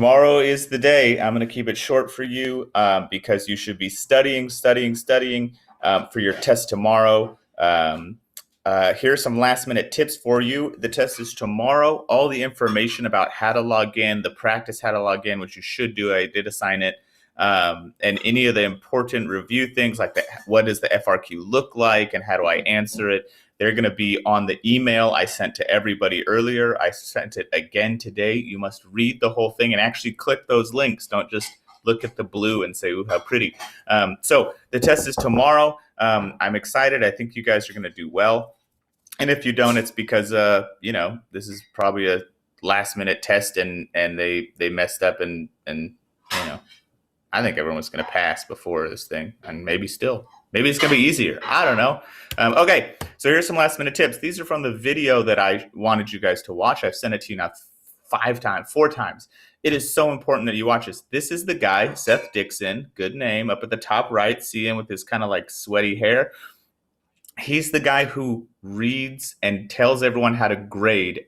Tomorrow is the day. I'm going to keep it short for you because you should be studying for your test tomorrow. Here are some last minute tips for you. The test is tomorrow. All the information about how to log in, the practice how to log in, which you should do. I did assign it. And any of the important review things like what does the FRQ look like and how do I answer it? They're going to be on the email I sent to everybody earlier. I sent it again today. You must read the whole thing and actually click those links. Don't just look at the blue and say, ooh, how pretty. So the test is tomorrow. I'm excited. I think you guys are going to do well. And if you don't, it's because, this is probably a last minute test and they messed up and I think everyone's going to pass before this thing, and maybe it's going to be easier. I don't know. Okay, so here's some last minute tips. These are from the video that I wanted you guys to watch. I've sent it to you now 4 times. It is so important that you watch this. This is the guy, Seth Dixon, good name, up at the top right. See him with his kind of like sweaty hair. He's the guy who reads and tells everyone how to grade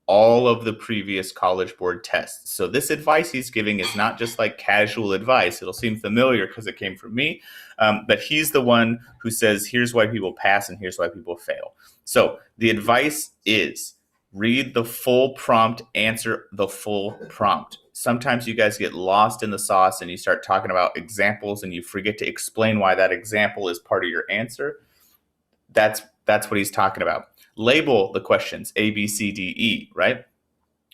all of the previous College Board tests. So this advice he's giving is not just like casual advice. It'll seem familiar because it came from me, but he's the one who says, here's why people pass and here's why people fail. So the advice is read the full prompt, answer the full prompt. Sometimes you guys get lost in the sauce and you start talking about examples and you forget to explain why that example is part of your answer. That's what he's talking about. Label the questions A, B, C, D, E, right?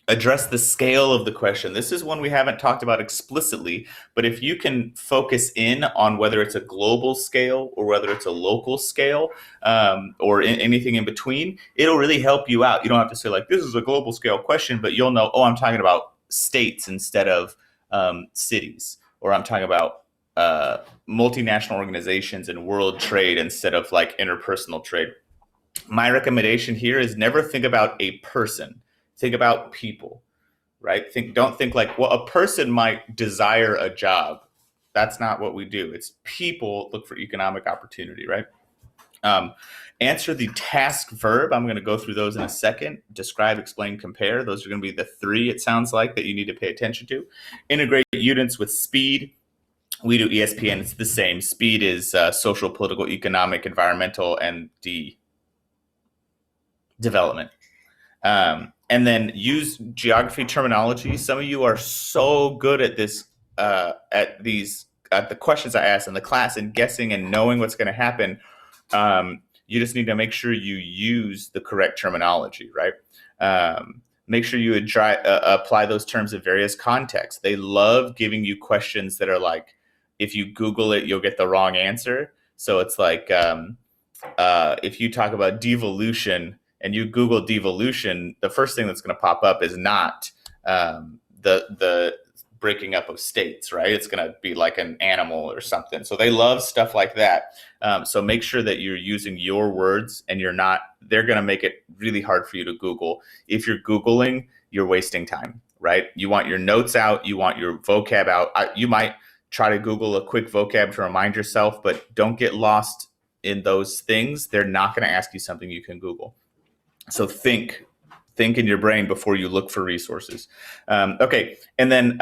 Address the scale of the question. This is one we haven't talked about explicitly, but if you can focus in on whether it's a global scale or whether it's a local scale or anything in between, it'll really help you out. You don't have to say like, this is a global scale question, but you'll know, oh, I'm talking about states instead of cities, or I'm talking about multinational organizations and world trade instead of like interpersonal trade. My recommendation here is never think about a person. Think about people, right? Don't think like, well, a person might desire a job. That's not what we do. It's people look for economic opportunity, right? Answer the task verb. I'm going to go through those in a second. Describe, explain, compare. Those are going to be the 3, it sounds like, that you need to pay attention to. Integrate units with speed. We do ESPN. It's the same. Speed is social, political, economic, environmental, and development. And then use geography terminology. Some of you are so good at this, at the questions I ask in the class and guessing and knowing what's going to happen. You just need to make sure you use the correct terminology, right? Make sure you apply those terms in various contexts. They love giving you questions that are like, if you Google it, you'll get the wrong answer. So it's like, if you talk about devolution and you Google devolution, the first thing that's going to pop up is not the breaking up of states, right? It's going to be like an animal or something. So they love stuff like that. So make sure that you're using your words and they're going to make it really hard for you to Google. If you're Googling, you're wasting time, right? You want your notes out. You want your vocab out. You might try to Google a quick vocab to remind yourself, but don't get lost in those things. They're not going to ask you something you can Google. So think in your brain before you look for resources. Okay, and then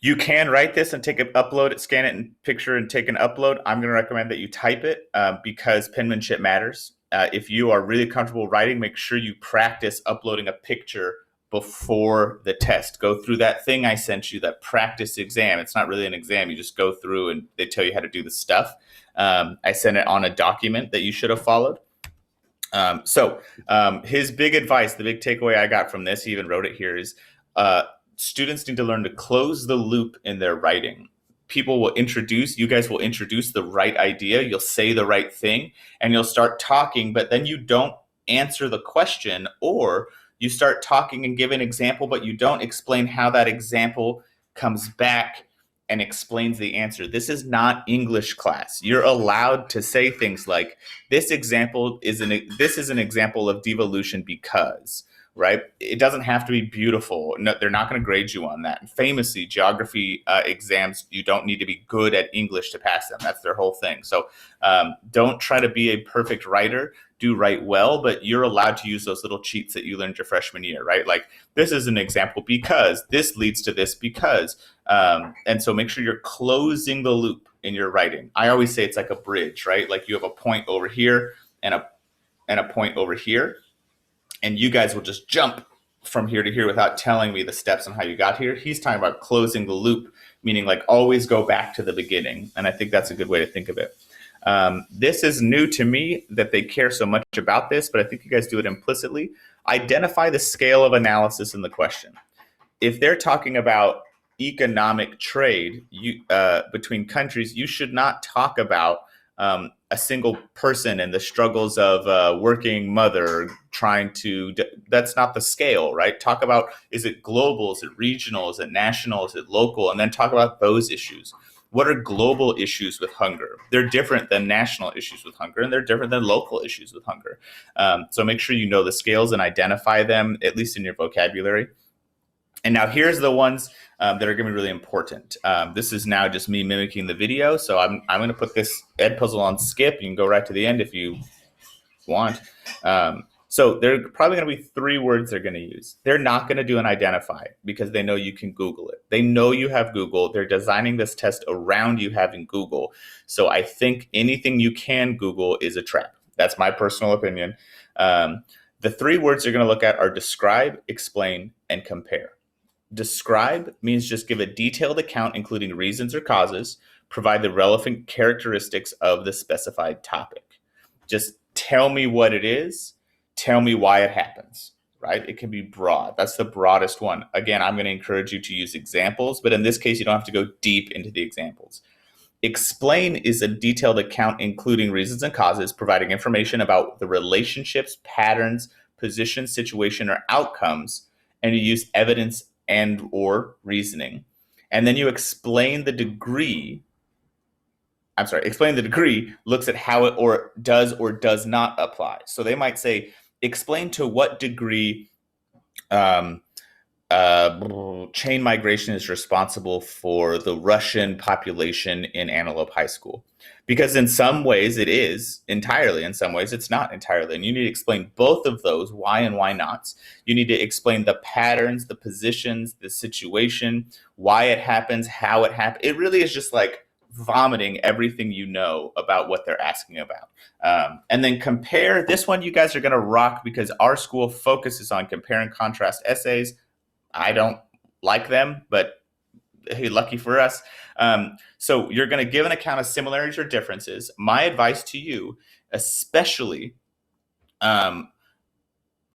you can write this and upload it, scan it and picture and take an upload. I'm going to recommend that you type it because penmanship matters. If you are really comfortable writing, make sure you practice uploading a picture before the test. Go through that thing I sent you, that practice exam. It's not really an exam. You just go through and they tell you how to do the stuff. I sent it on a document that you should have followed. His big advice, the big takeaway I got from this, he even wrote it here, is students need to learn to close the loop in their writing. You guys will introduce the right idea, you'll say the right thing, and you'll start talking, but then you don't answer the question, or you start talking and give an example, but you don't explain how that example comes back and explains the answer. This is not English class. You're allowed to say things like, this is an example of devolution because, right? It doesn't have to be beautiful. No, they're not going to grade you on that. And famously, geography exams, you don't need to be good at English to pass them. That's their whole thing. So don't try to be a perfect writer. do right well, but you're allowed to use those little cheats that you learned your freshman year, right? Like this is an example because this leads to this because, and so make sure you're closing the loop in your writing. I always say it's like a bridge, right? Like you have a point over here and a point over here, and you guys will just jump from here to here without telling me the steps on how you got here. He's talking about closing the loop, meaning like always go back to the beginning. And I think that's a good way to think of it. This is new to me that they care so much about this, but I think you guys do it implicitly. Identify the scale of analysis in the question. If they're talking about economic trade between countries, you should not talk about a single person and the struggles of a working mother trying to, that's not the scale, right? Talk about, is it global, is it regional, is it national, is it local? And then talk about those issues. What are global issues with hunger? They're different than national issues with hunger, and they're different than local issues with hunger. So make sure you know the scales and identify them, at least in your vocabulary. And now here's the ones that are going to be really important. This is now just me mimicking the video. So I'm going to put this Edpuzzle on skip. You can go right to the end if you want. So there are probably going to be 3 words they're going to use. They're not going to do an identify because they know you can Google it. They know you have Google. They're designing this test around you having Google. So I think anything you can Google is a trap. That's my personal opinion. The 3 words they're going to look at are describe, explain, and compare. Describe means just give a detailed account, including reasons or causes, provide the relevant characteristics of the specified topic. Just tell me what it is, tell me why it happens, right? It can be broad. That's the broadest one. Again, I'm going to encourage you to use examples, but in this case, you don't have to go deep into the examples. Explain is a detailed account, including reasons and causes, providing information about the relationships, patterns, position, situation, or outcomes, and you use evidence and or reasoning. And then you explain the degree. Explain the degree looks at how it or does not apply. So they might say, explain to what degree chain migration is responsible for the Russian population in Antelope High School. Because in some ways it is entirely, in some ways it's not entirely. And you need to explain both of those, why and why nots. You need to explain the patterns, the positions, the situation, why it happens, how it happens. It really is just like vomiting everything you know about what they're asking about. And then compare. This one you guys are going to rock because our school focuses on compare and contrast essays. I don't like them, but hey, lucky for us. So you're going to give an account of similarities or differences. My advice to you, especially when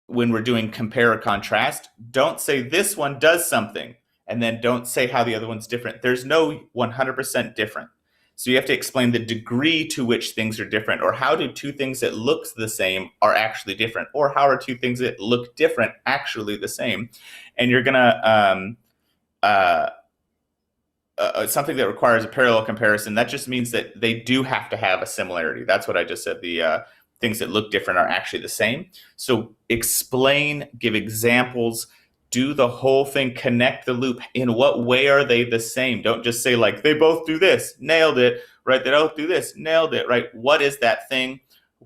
we're doing compare or contrast, don't say this one does something and then don't say how the other one's different. There's no 100% different. So you have to explain the degree to which things are different, or how do 2 things that look the same are actually different, or how are 2 things that look different actually the same. And you're going to something that requires a parallel comparison. That just means that they do have to have a similarity. That's what I just said. The things that look different are actually the same. So explain, give examples, do the whole thing, connect the loop. In what way are they the same? Don't just say like, they both do this, nailed it, right? They both do this, nailed it, right? What is that thing?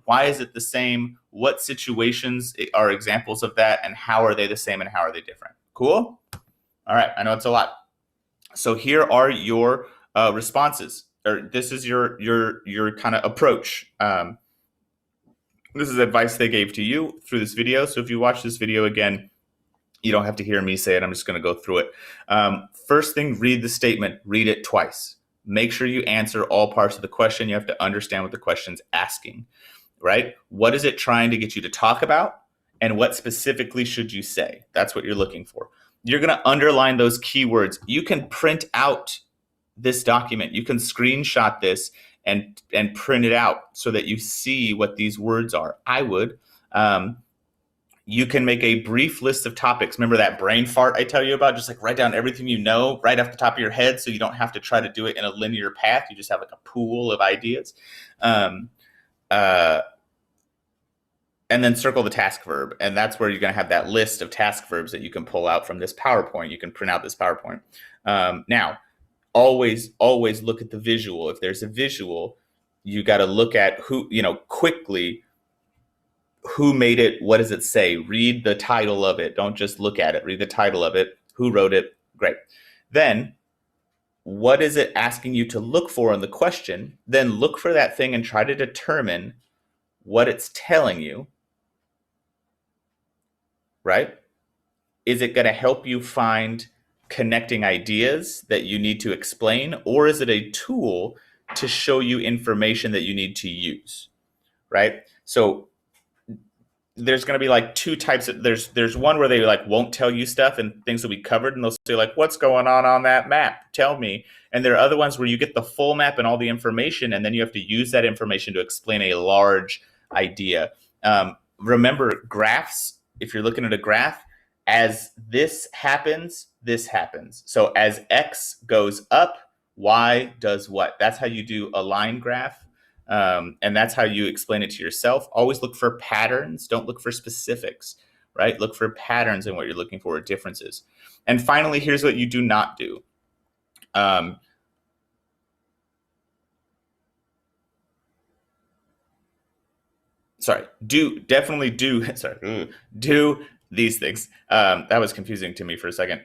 Why is it the same? What situations are examples of that? And how are they the same and how are they different? Cool? All right, I know it's a lot. So here are your responses, or this is your kind of approach. This is advice they gave to you through this video. So if you watch this video again, you don't have to hear me say it. I'm just going to go through it. First thing, read the statement. Read it twice. Make sure you answer all parts of the question. You have to understand what the question's asking, right? What is it trying to get you to talk about? And what specifically should you say? That's what you're looking for. You're going to underline those keywords. You can print out this document. You can screenshot this and print it out so that you see what these words are. I would. You can make a brief list of topics. Remember that brain fart I tell you about? Just like write down everything you know right off the top of your head so you don't have to try to do it in a linear path. You just have like a pool of ideas. And then circle the task verb. And that's where you're going to have that list of task verbs that you can pull out from this PowerPoint. You can print out this PowerPoint. Now, always look at the visual. If there's a visual, you got to look at quickly who made it? What does it say? Read the title of it. Don't just look at it. Read the title of it. Who wrote it? Great. Then what is it asking you to look for in the question? Then look for that thing and try to determine what it's telling you, right? Is it going to help you find connecting ideas that you need to explain, or is it a tool to show you information that you need to use, right? So there's going to be like two types of, there's one where they like won't tell you stuff and things will be covered, and they'll say like, what's going on that map, tell me. And there are other ones where you get the full map and all the information, and then you have to use that information to explain a large idea. Remember, graphs, if you're looking at a graph, as this happens, this happens. So as X goes up, Y does what? That's how you do a line graph. And that's how you explain it to yourself. Always look for patterns. Don't look for specifics, right? Look for patterns in what you're looking for, differences. And finally, here's what you do not do. Do these things. That was confusing to me for a second.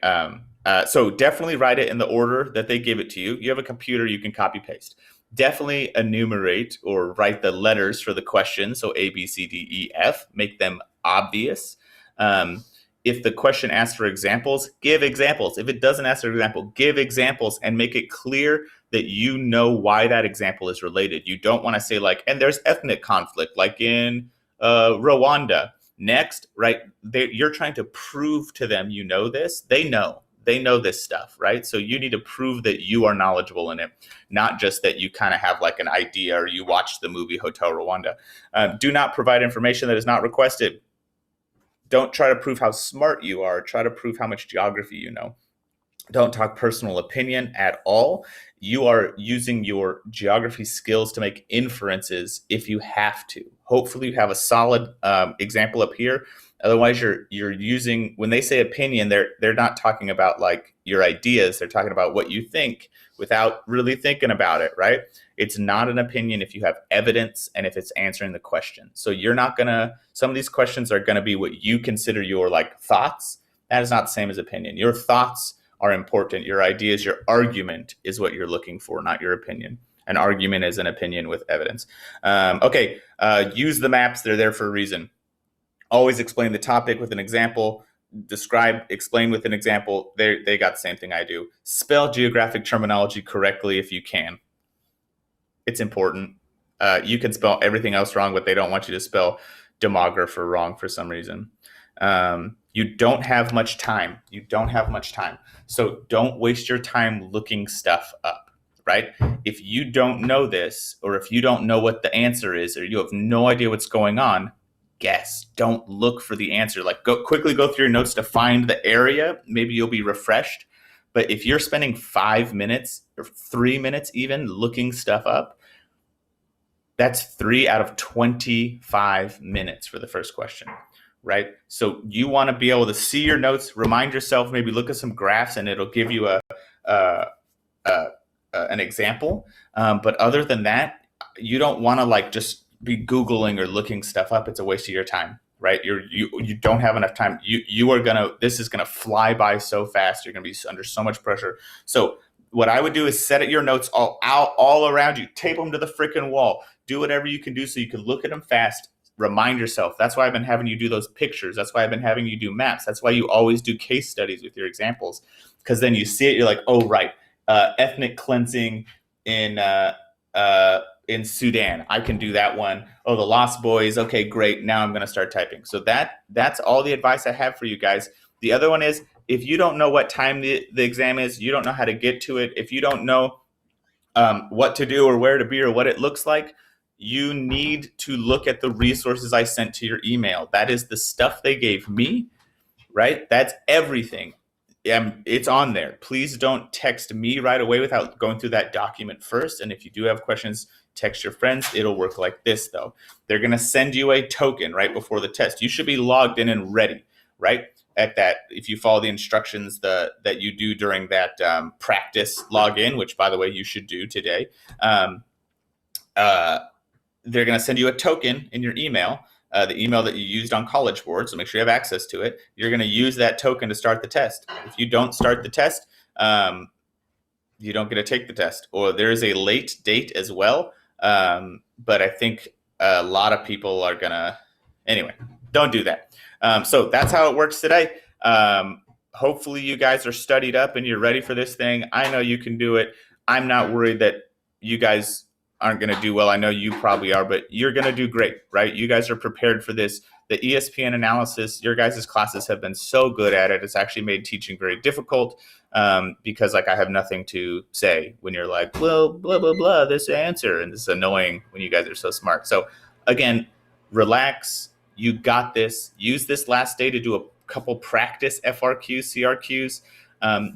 So definitely write it in the order that they give it to you. You have a computer, you can copy paste. Definitely enumerate or write the letters for the question. So A, B, C, D, E, F, make them obvious. If the question asks for examples, give examples. If it doesn't ask for example, give examples and make it clear that you know why that example is related. You don't want to say like, and there's ethnic conflict like in Rwanda. Next, right? You're trying to prove to them you know this. They know this stuff, right? So you need to prove that you are knowledgeable in it, not just that you kind of have like an idea or you watched the movie Hotel Rwanda. Do not provide information that is not requested. Don't try to prove how smart you are. Try to prove how much geography you know. Don't talk personal opinion at all. You are using your geography skills to make inferences if you have to. Hopefully you have a solid example up here. Otherwise, you're using, when they say opinion, they're not talking about like your ideas. They're talking about what you think without really thinking about it, right? It's not an opinion if you have evidence and if it's answering the question. So some of these questions are gonna be what you consider your like thoughts. That is not the same as opinion. Your thoughts are important. Your ideas, your argument is what you're looking for, not your opinion. An argument is an opinion with evidence. Use the maps. They're there for a reason. Always explain the topic with an example. Explain with an example. They got the same thing I do. Spell geographic terminology correctly if you can. It's important. You can spell everything else wrong, but they don't want you to spell demographer wrong for some reason. You don't have much time. So don't waste your time looking stuff up, right? If you don't know this, or if you don't know what the answer is, or you have no idea what's going on, guess. Don't look for the answer. Like quickly go through your notes to find the area. Maybe you'll be refreshed. But if you're spending 5 minutes or 3 minutes even looking stuff up, that's 3 out of 25 minutes for the first question, right? So you want to be able to see your notes, remind yourself, maybe look at some graphs, and it'll give you an example. But other than that, you don't want to like just be Googling or looking stuff up. It's a waste of your time, right? You don't have enough time. This is gonna fly by so fast. You're gonna be under so much pressure. So what I would do is set your notes all around you, tape them to the freaking wall, do whatever you can do so you can look at them fast. Remind yourself. That's why I've been having you do those pictures. That's why I've been having you do maps. That's why you always do case studies with your examples, because then you see it, you're like, oh, right. Ethnic cleansing in Sudan. I can do that one. Oh, the Lost Boys. Okay, great. Now I'm going to start typing. So that's all the advice I have for you guys. The other one is, if you don't know what time the exam is, you don't know how to get to it, if you don't know what to do or where to be or what it looks like, you need to look at the resources I sent to your email. That is the stuff they gave me, right? That's everything. It's on there. Please don't text me right away without going through that document first. And if you do have questions, text your friends. It'll work like this, though. They're going to send you a token right before the test. You should be logged in and ready, right? At that, if you follow the instructions that you do during that practice login, which, by the way, you should do today, they're going to send you a token in your email the email that you used on College Board, so make sure you have access to it. You're going to use that token to start the test. If you don't start the test, you don't get to take the test. Or there is a late date as well, but I think a lot of people are going to, anyway, don't do that. So that's how it works today. Hopefully you guys are studied up and you're ready for this thing. I know you can do it. I'm not worried that you guys aren't going to do well. I know you probably are, but you're going to do great, right? You guys are prepared for this. The ESPN analysis, your guys' classes have been so good at it. It's actually made teaching very difficult because like I have nothing to say when you're like, well, blah, blah, blah, this answer. And this is annoying when you guys are so smart. So again, relax. You got this. Use this last day to do a couple practice FRQs, CRQs.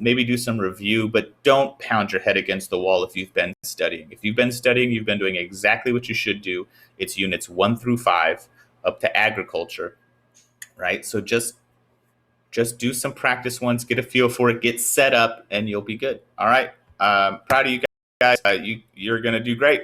Maybe do some review, but don't pound your head against the wall if you've been studying. If you've been studying, you've been doing exactly what you should do. It's units 1 through 5 up to agriculture, right? So just do some practice ones, get a feel for it, get set up, and you'll be good. All right. Proud of you guys. You're going to do great.